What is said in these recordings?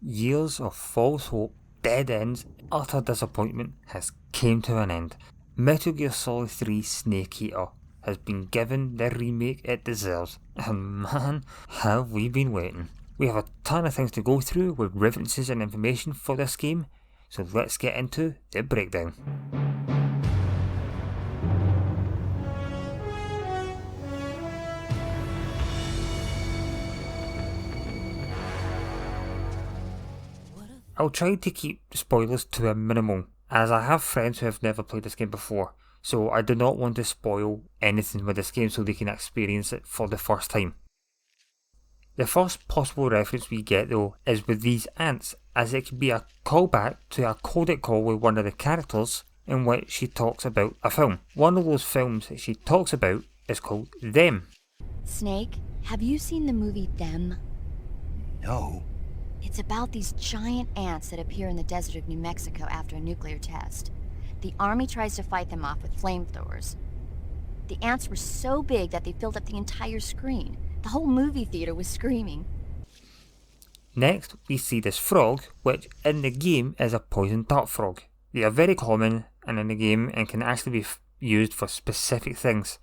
Years of false hope, dead ends, utter disappointment has came to an end. Metal Gear Solid 3 Snake Eater has been given the remake it deserves, and man, have we been waiting. We have a ton of things to go through with references and information for this game, so let's get into the breakdown. I'll try to keep spoilers to a minimum, as I have friends who have never played this game before, so I do not want to spoil anything with this game so they can experience it for the first time. The first possible reference we get though is with these ants, as it could be a callback to a codec call with one of the characters in which she talks about a film. One of those films that she talks about is called Them. Snake, have you seen the movie Them? No. It's about these giant ants that appear in the desert of New Mexico after a nuclear test. The army tries to fight them off with flamethrowers. The ants were so big that they filled up the entire screen. The whole movie theater was screaming. Next, we see this frog, which in the game is a poison dart frog. They are very common and in the game and can actually be used for specific things,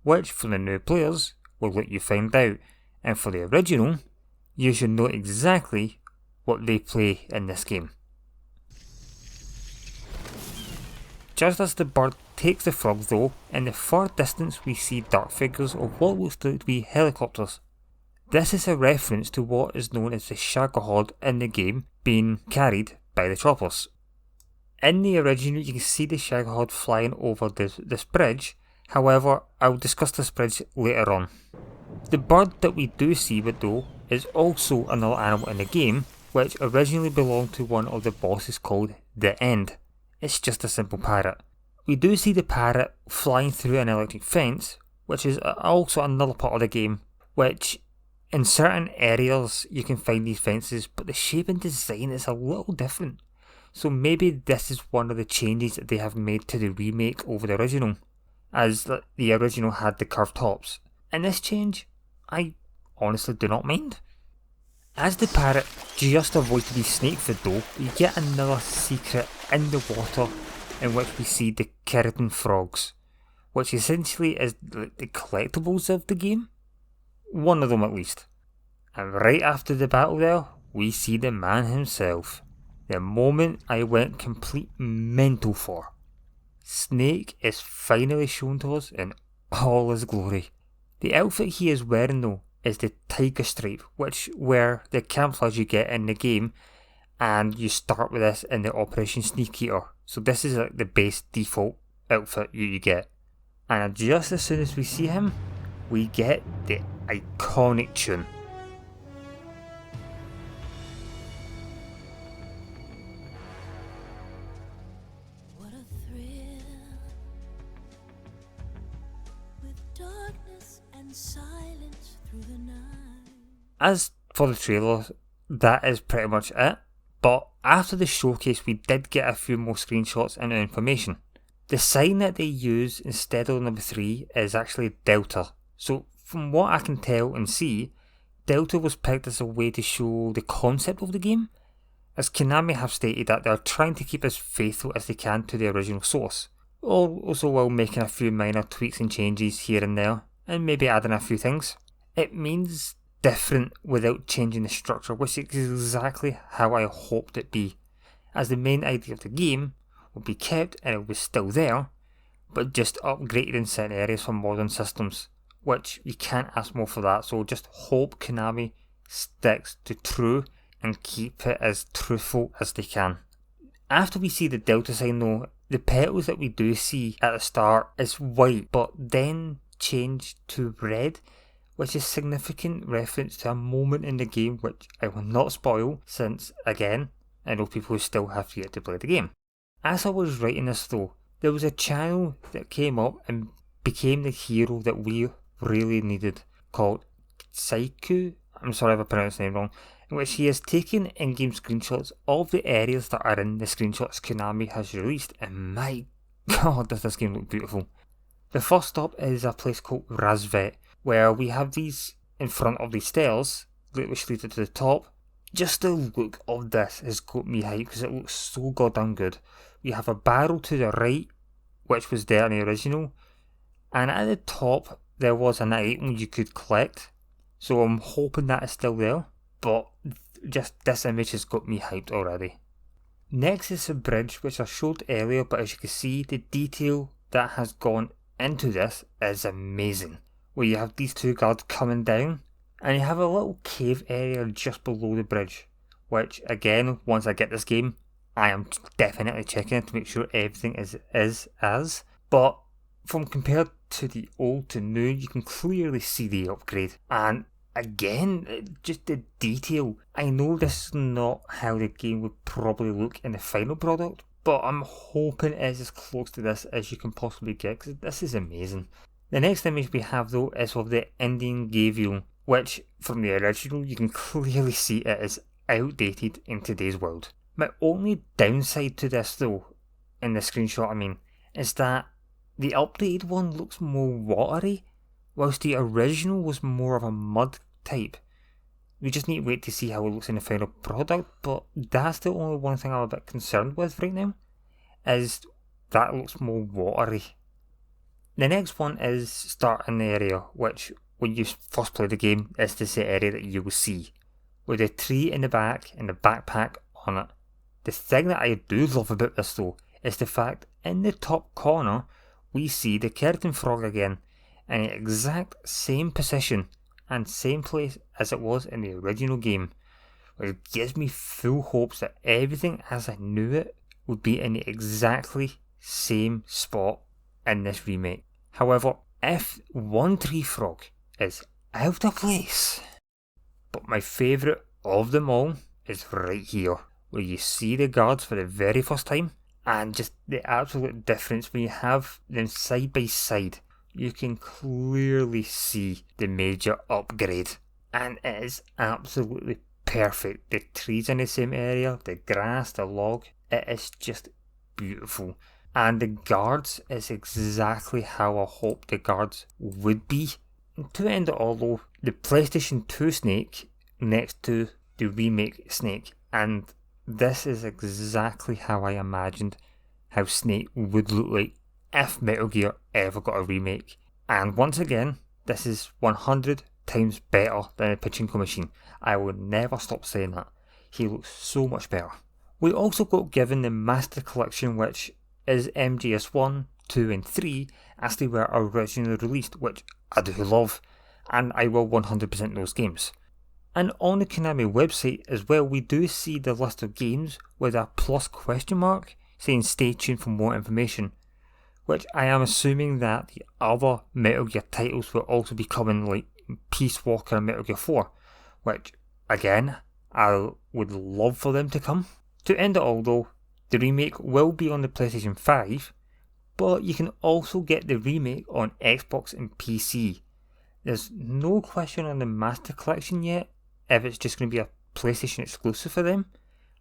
which for the new players will let you find out, and for the original, you should know exactly what they play in this game. Just as the bird takes the frog though, in the far distance we see dark figures of what looks to be helicopters. This is a reference to what is known as the Shagohod in the game being carried by the choppers. In the original you can see the Shagohod flying over this bridge, however I'll discuss this bridge later on. The bird that we do see with though is also another animal in the game, which originally belonged to one of the bosses called The End. It's just a simple parrot. We do see the parrot flying through an electric fence, which is also another part of the game, which in certain areas you can find these fences, but the shape and design is a little different. So maybe this is one of the changes that they have made to the remake over the original, as the original had the curved tops. In this change, I honestly do not mind. As the parrot just avoids to be snake food though, we get another secret in the water in which we see the keratin frogs, which essentially is the collectibles of the game. One of them at least. And right after the battle there, we see the man himself. The moment I went complete mental for. Snake is finally shown to us in all his glory. The outfit he is wearing though is the tiger stripe, which were the camouflage you get in the game, and you start with this in the Operation Snake Eater. So this is like the base default outfit you get. And just as soon as we see him, we get the iconic tune. What a thrill, with darkness and silence through the night. As for the trailer, that is pretty much it. But after the showcase we did get a few more screenshots and information. The sign that they use instead of number 3 is actually Delta. So from what I can tell and see, Delta was picked as a way to show the concept of the game, as Konami have stated that they are trying to keep as faithful as they can to the original source, also while making a few minor tweaks and changes here and there, and maybe adding a few things. It means different without changing the structure, which is exactly how I hoped it be, as the main idea of the game would be kept and it was still there, but just upgraded in certain areas for modern systems, which you can't ask more for that, so just hope Konami sticks to true and keep it as truthful as they can. After we see the Delta sign though, the petals that we do see at the start is white, but then change to red, which is significant reference to a moment in the game which I will not spoil, since again, I know people who still have yet to play the game. As I was writing this though, there was a channel that came up and became the hero that we really needed, called Saiku, I'm sorry if I pronounced the name wrong, in which he has taken in-game screenshots of the areas that are in the screenshots Konami has released, and my god does this game look beautiful. The first stop is a place called Razvet, where we have these in front of these stairs, which lead to the top. Just the look of this has got me hyped because it looks so goddamn good. We have a barrel to the right, which was there in the original, and at the top there was an item you could collect, so I'm hoping that is still there, but just this image has got me hyped already. Next is the bridge, which I showed earlier, but as you can see, the detail that has gone into this is amazing. Where you have these two guards coming down, and you have a little cave area just below the bridge, which again, once I get this game, I am definitely checking it to make sure everything is as. But from compared to the old to new, you can clearly see the upgrade. And again, just the detail. I know this is not how the game would probably look in the final product, but I'm hoping it is as close to this as you can possibly get, because this is amazing. The next image we have though is of the Indian Gavial, which from the original you can clearly see it is outdated in today's world. My only downside to this though, in the screenshot I mean, is that the updated one looks more watery, whilst the original was more of a mud type. We just need to wait to see how it looks in the final product, but that's the only one thing I'm a bit concerned with right now, is that it looks more watery. The next one is starting area, which when you first play the game is the area that you will see, with a tree in the back and a backpack on it. The thing that I do love about this though is the fact in the top corner we see the Keratin frog again in the exact same position and same place as it was in the original game, which gives me full hopes that everything as I knew it would be in the exactly same spot in this remake. However, if one tree frog is out of place, but my favourite of them all is right here, where you see the guards for the very first time, and just the absolute difference when you have them side by side. You can clearly see the major upgrade, and it is absolutely perfect. The trees in the same area, the grass, the log, it is just beautiful. And the guards is exactly how I hope the guards would be. And to end it all though, the PlayStation 2 Snake next to the remake Snake, and this is exactly how I imagined how Snake would look like if Metal Gear ever got a remake. And once again, this is 100 times better than a Pachinko machine. I will never stop saying that. He looks so much better. We also got given the Master Collection, which is MGS 1, 2 and 3 as they were originally released, which I do love, and I will 100% those games. And on the Konami website as well, we do see the list of games with a plus question mark saying stay tuned for more information, which I am assuming that the other Metal Gear titles will also be coming, like Peace Walker and Metal Gear 4, which again I would love for them to come. To end it all though, the remake will be on the PlayStation 5, but you can also get the remake on Xbox and PC. There's no question on the Master Collection yet if it's just going to be a PlayStation exclusive for them,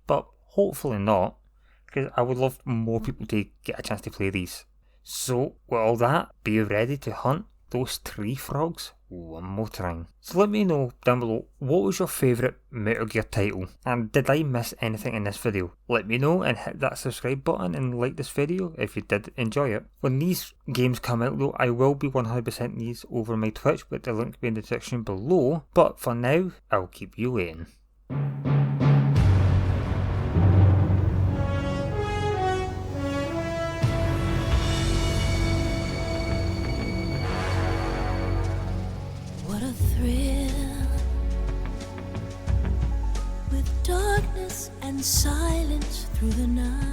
but hopefully not, because I would love more people to get a chance to play these. So with all that, be ready to hunt those tree frogs one more time. So let me know down below, what was your favourite Metal Gear title, and did I miss anything in this video? Let me know and hit that subscribe button and like this video if you did enjoy it. When these games come out though, I will be 100% these over my Twitch, with the link will be in the description below, but for now, I'll keep you waiting. What a thrill, with darkness and silence through the night.